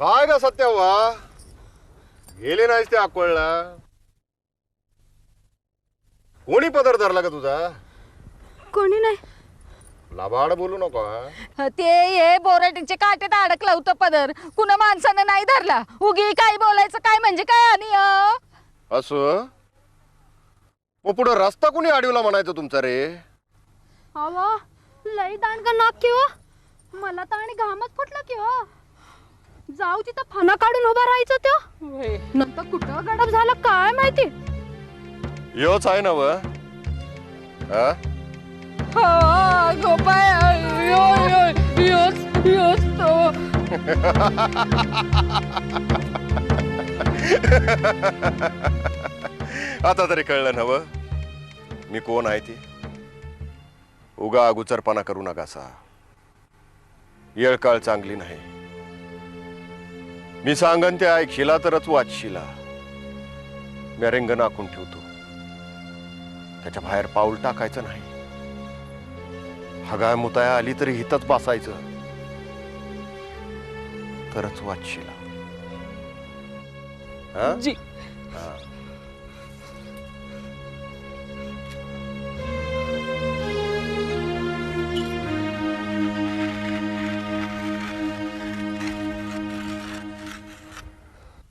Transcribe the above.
काय ग सत्यावा गेले नाहीस ते अकोळला कोणी पदर धरला का तुझा कोणी नाही लाबाड बोलू नको ते हे बोराटीचे काटेत अडकलं होतं पदर कुणा माणसानं नाही धरला उगी काय बोलायचं काय म्हणजे काय आणि असं मग पुढे रस्ता कोणी अडवला म्हणायचं तुमचा रे अवा लई दांडगा नाक किंवा मला तर आणि घामच फुटला किंवा जाऊ तिथं फणा काढून उभा राहायचं त्यो नंतर कुठं गडप झालं काय माहिती योच आहे ना व गोपाळ योच तो आता तरी कळलं नव मी कोण आहे ती उगा अगुचरपणा करू नकासा येळ काळ चांगली नाही मी सांगन ते ऐकशिला तरच वाचशिला मी रिंगण आखून ठेवतो त्याच्या बाहेर पाऊल टाकायचं नाही हगाय मुताया आली तरी हितच बसायचं तरच वाचशिला जी हा